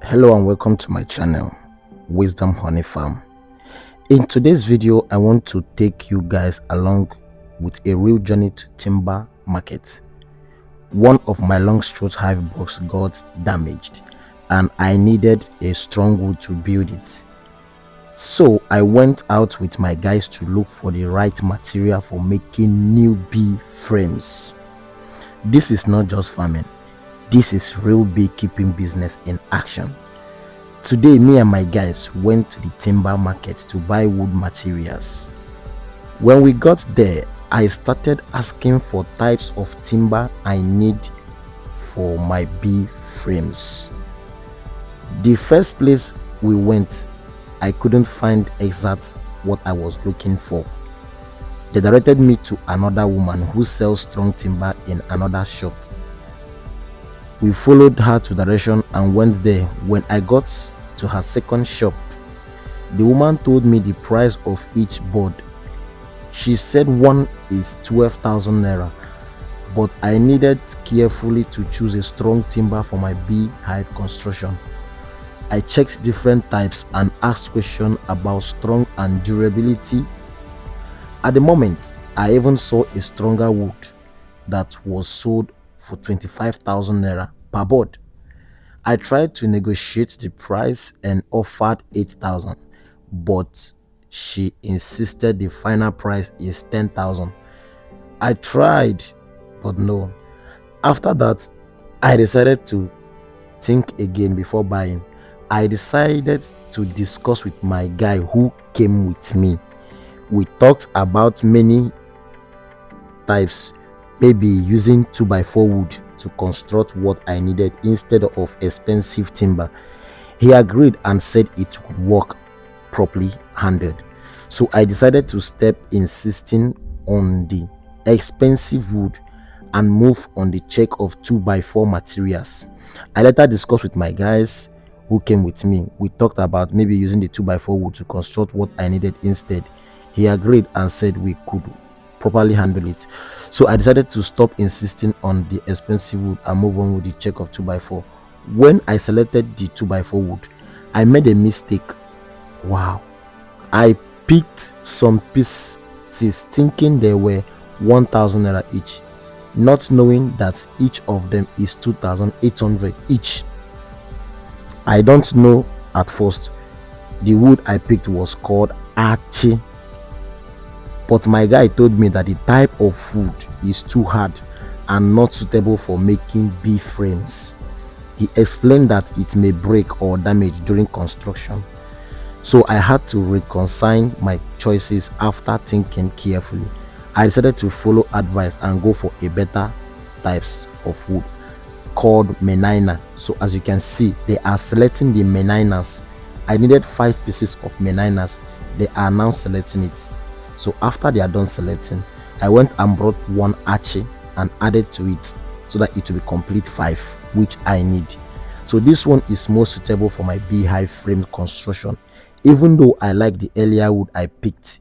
Hello and welcome to my channel, Wisdom Honey Farm. In today's video, I want to take you guys along with a real journey to timber market. One of my long-strut hive box got damaged and I needed a strong wood to build it. So I went out with my guys to look for the right material for making new bee frames. This is not just farming. This is real beekeeping business in action. Today, me and my guys went to the timber market to buy wood materials. When we got there, I started asking for types of timber I need for my bee frames. The first place we went, I couldn't find exact what I was looking for. They directed me to another woman who sells strong timber in another shop. We followed her to direction and went there. When I got to her second shop, the woman told me the price of each board. She said one is 12,000 naira, but I needed carefully to choose a strong timber for my beehive construction. I checked different types and asked questions about strong and durability. At the moment, I even saw a stronger wood that was sold for 25,000 naira per board. I tried to negotiate the price and offered 8,000, but she insisted the final price is 10,000. I tried, but no. After that, I decided to think again before buying. I decided to discuss with my guy who came with me. We talked about many types, maybe using 2x4 wood to construct what I needed instead of expensive timber. He agreed and said it would work properly handled. So I decided to stop insisting on the expensive wood and move on the check of 2x4 materials. I later discussed with my guys who came with me. We talked about maybe using the 2x4 wood to construct what I needed instead. He agreed and said we could properly handle it. So I decided to stop insisting on the expensive wood and move on with the check of 2x4. When I selected the 2x4 wood, I made a mistake. Wow, I picked some pieces thinking they were 1,000 naira each, not knowing that each of them is 2,800 each. I don't know at first. The wood I picked was called Archie, but my guy told me that the type of wood is too hard and not suitable for making bee frames. He explained that it may break or damage during construction. So I had to reconcile my choices after thinking carefully. I decided to follow advice and go for a better types of wood called menina. So as you can see, they are selecting the meninas. I needed 5 pieces of meninas. They are now selecting it. So after they are done selecting, I went and brought one archie and added to it so that it will be complete 5, which I need. So this one is more suitable for my beehive frame construction. Even though I like the earlier wood I picked,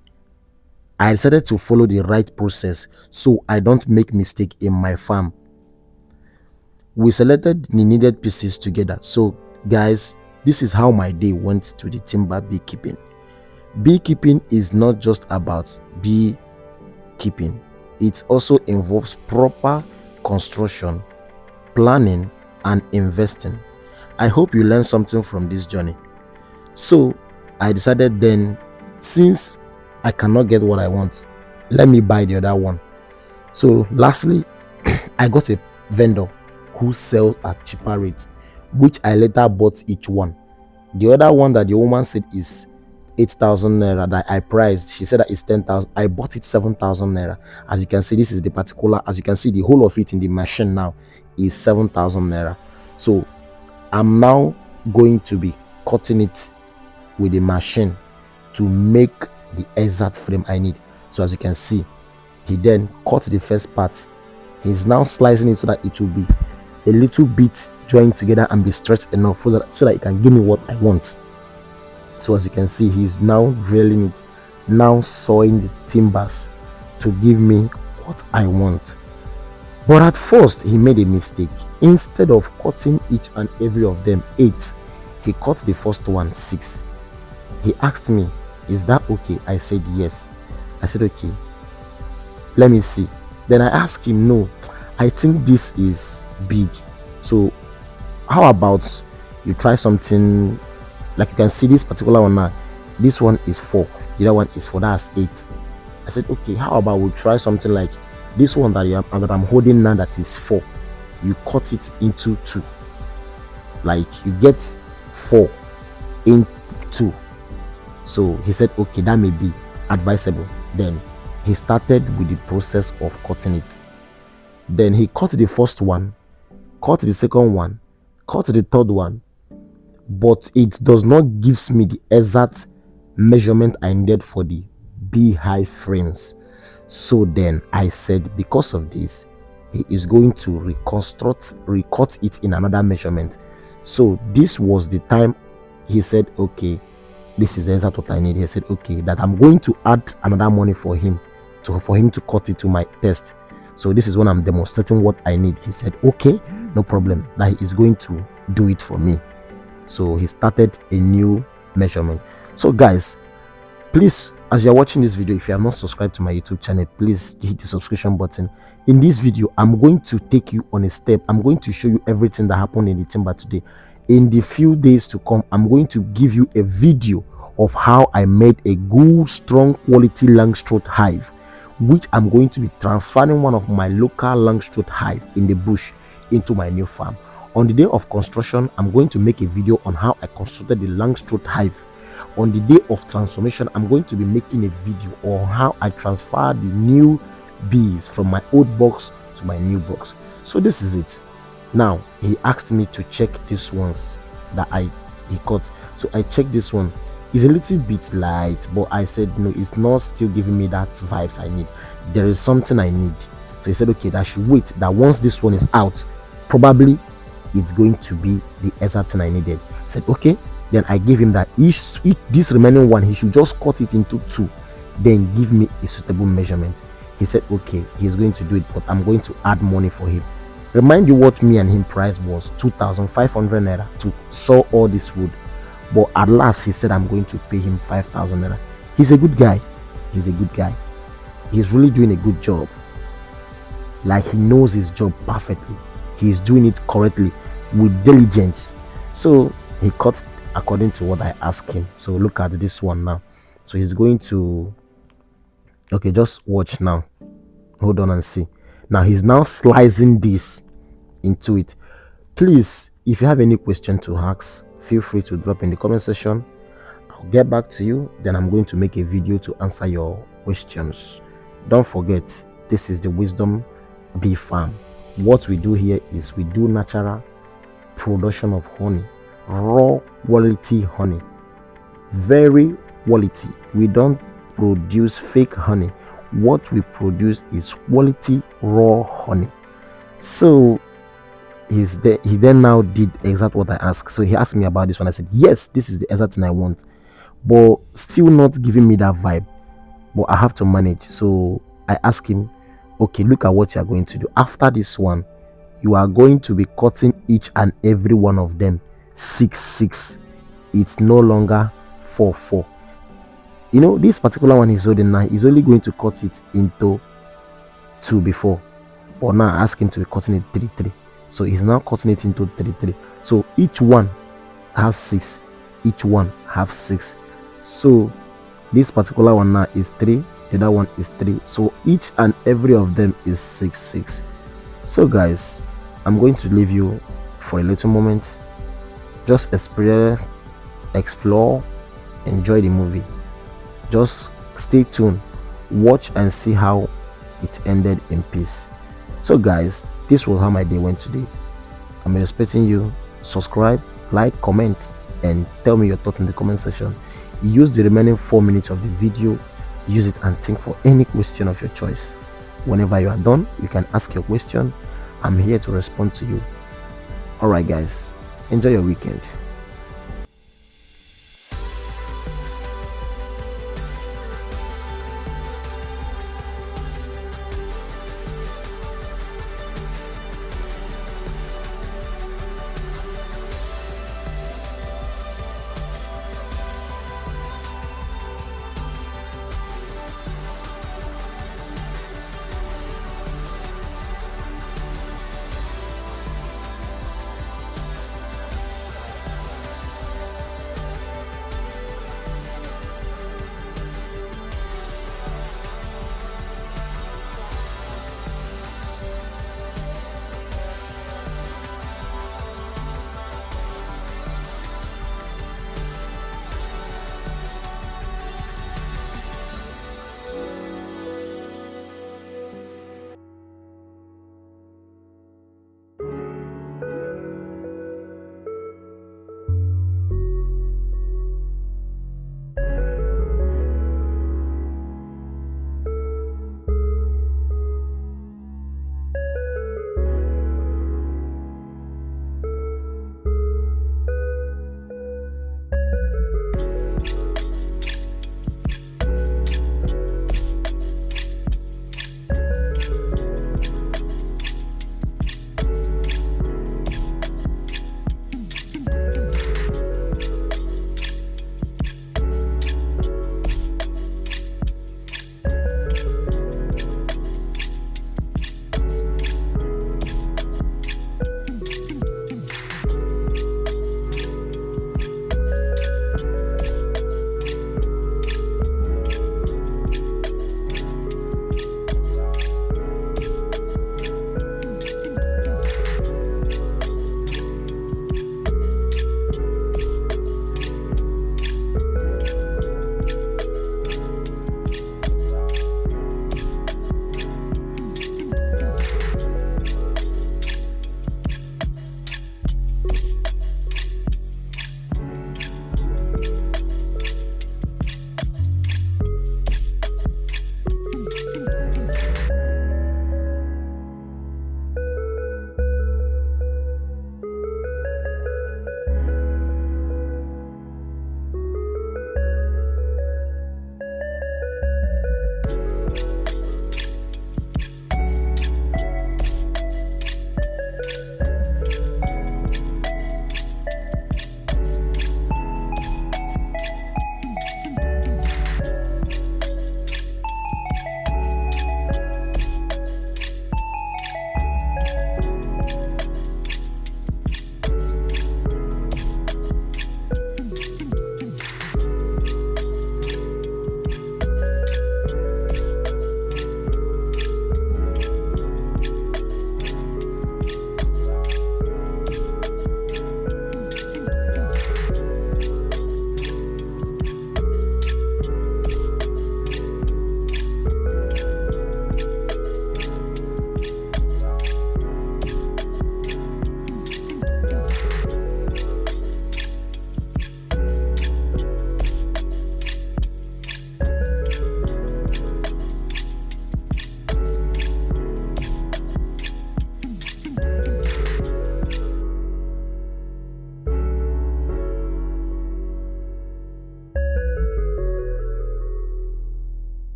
I decided to follow the right process so I don't make mistake in my farm. We selected the needed pieces together. So guys, this is how my day went to the timber beekeeping. Beekeeping is not just about beekeeping. It also involves proper construction, planning, and investing. I hope you learned something from this journey. So I decided then, since I cannot get what I want, let me buy the other one. So lastly, I got a vendor who sells at cheaper rates, which I later bought each one. The other one that the woman said is 8,000 naira that I priced, she said that it's 10,000. I bought it 7,000 naira. As you can see, this is the particular, as you can see, the whole of it in the machine now is 7,000 naira. So I'm now going to be cutting it with the machine to make the exact frame I need. So as you can see, he then cut the first part. He's now slicing it so that it will be a little bit joined together and be stretched enough so that it can give me what I want. So as you can see, he's now drilling it, now sawing the timbers to give me what I want. But at first he made a mistake. Instead of cutting each and every of them 8, he cut the first one 6. He asked me, is that okay? I said yes. I said okay, let me see. Then I asked him, no, I think this is big, so how about you try something? Like you can see this particular one now, this one is 4, the other one is 4, that's 8. I said okay, how about we try something like this one that I'm holding now, that is 4, you cut it into 2, like you get 4 in 2. So he said okay, that may be advisable. Then he started with the process of cutting it. Then he cut the first one, cut the second one, cut the third one, but it does not gives me the exact measurement I needed for the beehive frames. So then I said, because of this, he is going to recut it in another measurement. So this was the time he said okay, this is exactly what I need. He said okay, that I'm going to add another money for him to cut it to my test. So this is when I'm demonstrating what I need. He said okay, no problem, that he is going to do it for me. So he started a new measurement. So guys, please, as you're watching this video, if you have not subscribed to my YouTube channel, please hit the subscription button. In this video, I'm going to take you on a step. I'm going to show you everything that happened in the timber today. In the few days to come, I'm going to give you a video of how I made a good, strong quality Langstroth hive, which I'm going to be transferring one of my local Langstroth hive in the bush into my new farm. On the day of construction, I'm going to make a video on how I constructed the Langstroth hive. On the day of transformation, I'm going to be making a video on how I transfer the new bees from my old box to my new box. So this is it. Now he asked me to check these ones that he cut. So I checked this one. It's a little bit light, but I said no, it's not still giving me that vibes I need. There is something I need. So he said okay, that should wait, that once this one is out, probably it's going to be the exact thing I needed. I said okay. Then I gave him that this remaining one, he should just cut it into 2, then give me a suitable measurement. He said okay, he's going to do it, but I'm going to add money for him. Remind you what me and him price was 2,500 naira to saw all this wood, but at last he said I'm going to pay him 5,000 naira. He's a good guy. He's a good guy. He's really doing a good job. Like, he knows his job perfectly. He's doing it correctly with diligence. So he cut according to what I asked him. So look at this one now. So he's going to, okay, just watch now, hold on and see. Now he's now slicing this into it. Please, if you have any question to ask, feel free to drop in the comment section. I'll get back to you. Then I'm going to make a video to answer your questions. Don't forget, this is the Wisdom Bee Farm. What we do here is we do natural production of honey, raw quality honey, very quality. We don't produce fake honey. What we produce is quality raw honey. So he then now did exactly what I asked. So he asked me about this one. I said yes, this is the exact thing I want, but still not giving me that vibe, but I have to manage. So I asked him, okay, look at what you are going to do. After this one, you are going to be cutting each and every one of them 6-6. It's no longer 4-4. You know, this particular one is holding now, he's only going to cut it into 2 before, but now I ask him to be cutting it 3-3. So he's now cutting it into 3-3. So each one has 6, each one have 6. So this particular one now is 3, the other one is 3. So each and every of them is 6-6. So guys, I'm going to leave you for a little moment. Just experience, explore, enjoy the movie. Just stay tuned, watch and see how it ended in peace. So guys, this was how my day went today. I'm expecting you. Subscribe, like, comment, and tell me your thoughts in the comment section. Use the remaining 4 minutes of the video, use it and think for any question of your choice. Whenever you are done, you can ask your question. I'm here to respond to you. Alright guys, enjoy your weekend.